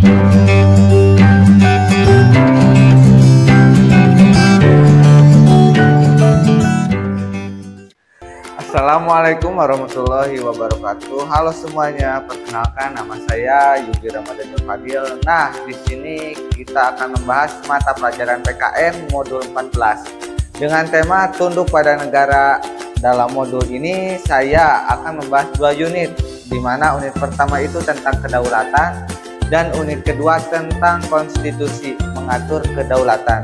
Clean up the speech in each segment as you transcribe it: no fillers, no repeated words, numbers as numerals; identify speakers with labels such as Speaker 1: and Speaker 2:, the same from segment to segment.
Speaker 1: Assalamualaikum warahmatullahi wabarakatuh. Halo semuanya, perkenalkan nama saya Yugi Ramadan Fadil. Nah, di sini kita akan membahas mata pelajaran PKN modul 14 dengan tema tunduk pada negara. Dalam modul ini saya akan membahas 2 unit, di mana unit pertama itu tentang kedaulatan dan unit kedua tentang konstitusi mengatur kedaulatan.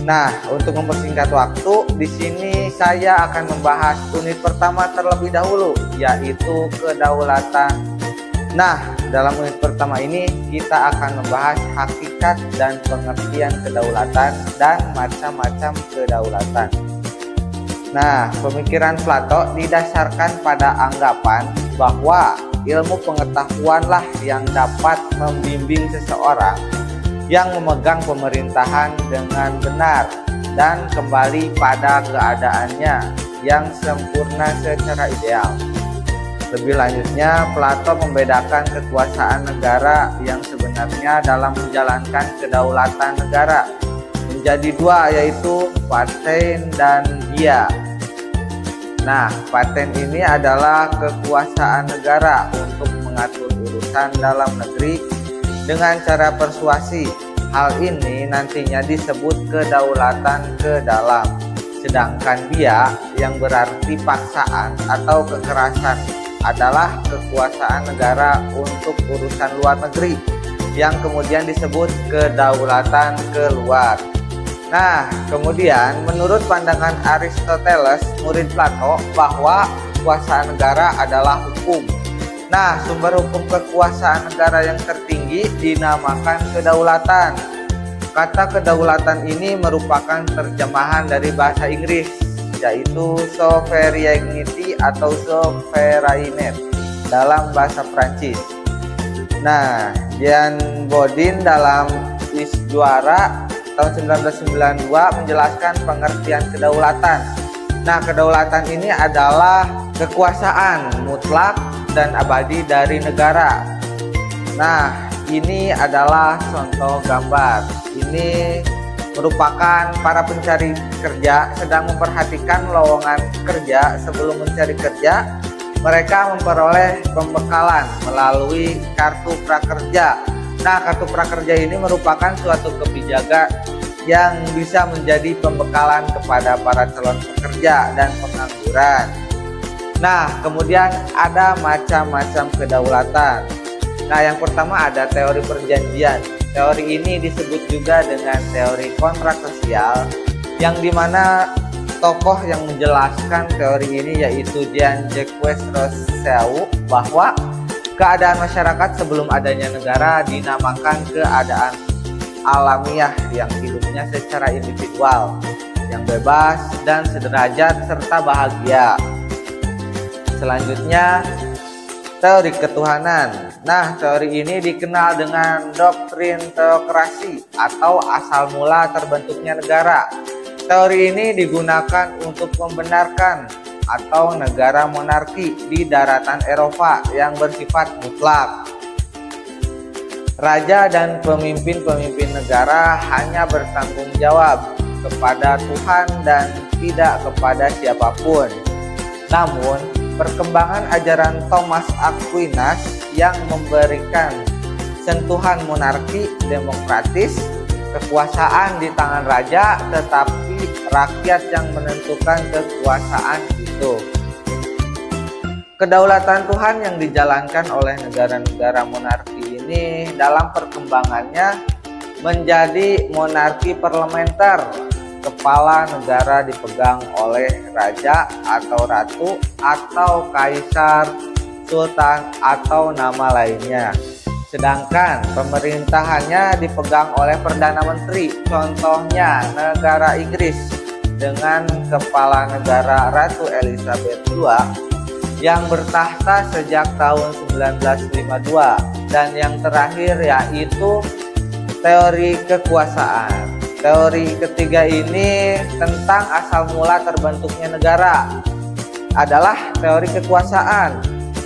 Speaker 1: Nah, untuk mempersingkat waktu, di sini saya akan membahas unit pertama terlebih dahulu, yaitu kedaulatan. Nah, dalam unit pertama ini kita akan membahas hakikat dan pengertian kedaulatan dan macam-macam kedaulatan. Nah, pemikiran Plato didasarkan pada anggapan bahwa ilmu pengetahuanlah yang dapat membimbing seseorang yang memegang pemerintahan dengan benar dan kembali pada keadaannya yang sempurna secara ideal. Lebih lanjutnya, Plato membedakan kekuasaan negara yang sebenarnya dalam menjalankan kedaulatan negara menjadi 2, yaitu paten dan dia. Nah, paten ini adalah kekuasaan negara untuk mengatur urusan dalam negeri dengan cara persuasi. Hal ini nantinya disebut kedaulatan ke dalam. Sedangkan dia yang berarti paksaan atau kekerasan adalah kekuasaan negara untuk urusan luar negeri yang kemudian disebut kedaulatan keluar. Nah, kemudian menurut pandangan Aristoteles, murid Plato, bahwa kekuasaan negara adalah hukum. Nah, sumber hukum kekuasaan negara yang tertinggi dinamakan kedaulatan. Kata kedaulatan ini merupakan terjemahan dari bahasa Inggris, yaitu sovereignty atau souveraineté dalam bahasa Prancis. Nah, Jean Bodin dalam Is Juara tahun 1992 menjelaskan pengertian kedaulatan. Nah, kedaulatan ini adalah kekuasaan mutlak dan abadi dari negara. Nah, ini adalah contoh gambar. Ini merupakan para pencari kerja sedang memperhatikan lowongan kerja. Sebelum mencari kerja, mereka memperoleh pembekalan melalui kartu prakerja. Nah, kartu prakerja ini merupakan suatu kebijakan yang bisa menjadi pembekalan kepada para calon pekerja dan pengangguran. Nah, kemudian ada macam-macam kedaulatan. Nah, yang pertama ada teori perjanjian. Teori ini disebut juga dengan teori kontrak sosial, yang dimana tokoh yang menjelaskan teori ini yaitu Jean-Jacques Rousseau, bahwa keadaan masyarakat sebelum adanya negara dinamakan keadaan alamiah yang hidupnya secara individual, yang bebas dan sederajat serta bahagia. Selanjutnya, teori ketuhanan. Nah, teori ini dikenal dengan doktrin teokrasi atau asal mula terbentuknya negara. Teori ini digunakan untuk membenarkan atau negara monarki di daratan Eropa yang bersifat mutlak. Raja dan pemimpin-pemimpin negara hanya bertanggung jawab kepada Tuhan dan tidak kepada siapapun. Namun, perkembangan ajaran Thomas Aquinas yang memberikan sentuhan monarki demokratis, kekuasaan di tangan raja, tetapi rakyat yang menentukan kekuasaan itu. Kedaulatan Tuhan yang dijalankan oleh negara-negara monarki ini dalam perkembangannya menjadi monarki parlementer. Kepala negara dipegang oleh raja atau ratu atau kaisar, sultan atau nama lainnya. Sedangkan pemerintahannya dipegang oleh Perdana Menteri, contohnya negara Inggris dengan kepala negara Ratu Elizabeth II yang bertahta sejak tahun 1952. Dan yang terakhir yaitu teori kekuasaan. Teori ketiga ini tentang asal mula terbentuknya negara adalah teori kekuasaan.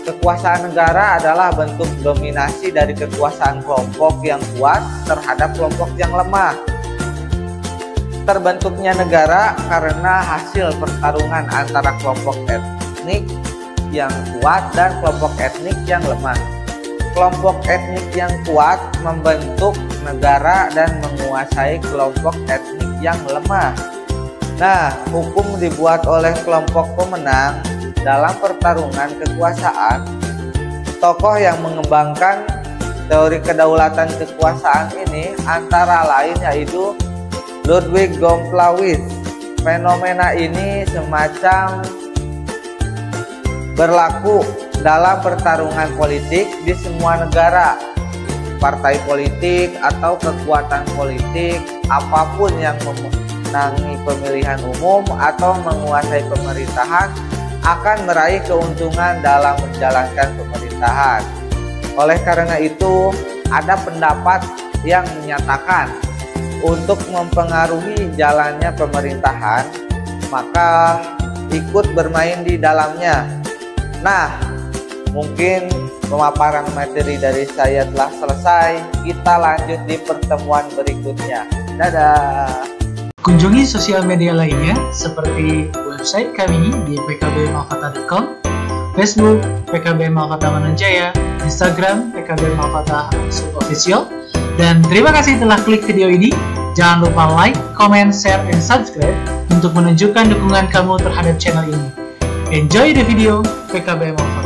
Speaker 1: kekuasaan negara adalah bentuk dominasi dari kekuasaan kelompok yang kuat terhadap kelompok yang lemah. Terbentuknya negara karena hasil pertarungan antara kelompok etnik yang kuat dan kelompok etnik yang lemah. Kelompok etnik yang kuat membentuk negara dan menguasai kelompok etnik yang lemah. Nah, hukum dibuat oleh kelompok pemenang dalam pertarungan kekuasaan. Tokoh yang mengembangkan teori kedaulatan kekuasaan ini antara lain yaitu Ludwig Gomplowitz. Fenomena ini semacam berlaku dalam pertarungan politik di semua negara. Partai politik atau kekuatan politik apapun yang memenangi pemilihan umum atau menguasai pemerintahan akan meraih keuntungan dalam menjalankan pemerintahan. Oleh karena itu, ada pendapat yang menyatakan untuk mempengaruhi jalannya pemerintahan, maka ikut bermain di dalamnya. Nah, mungkin pemaparan materi dari saya telah selesai. Kita lanjut di pertemuan berikutnya. Dadah!
Speaker 2: Kunjungi sosial media lainnya seperti website kami di pkbmalkata.com, Facebook PKB Malkata Mananjaya, Instagram PKB Malkata _official. Dan terima kasih telah klik video ini. Jangan lupa like, comment, share, dan subscribe untuk menunjukkan dukungan kamu terhadap channel ini. Enjoy the video PKB Malkata.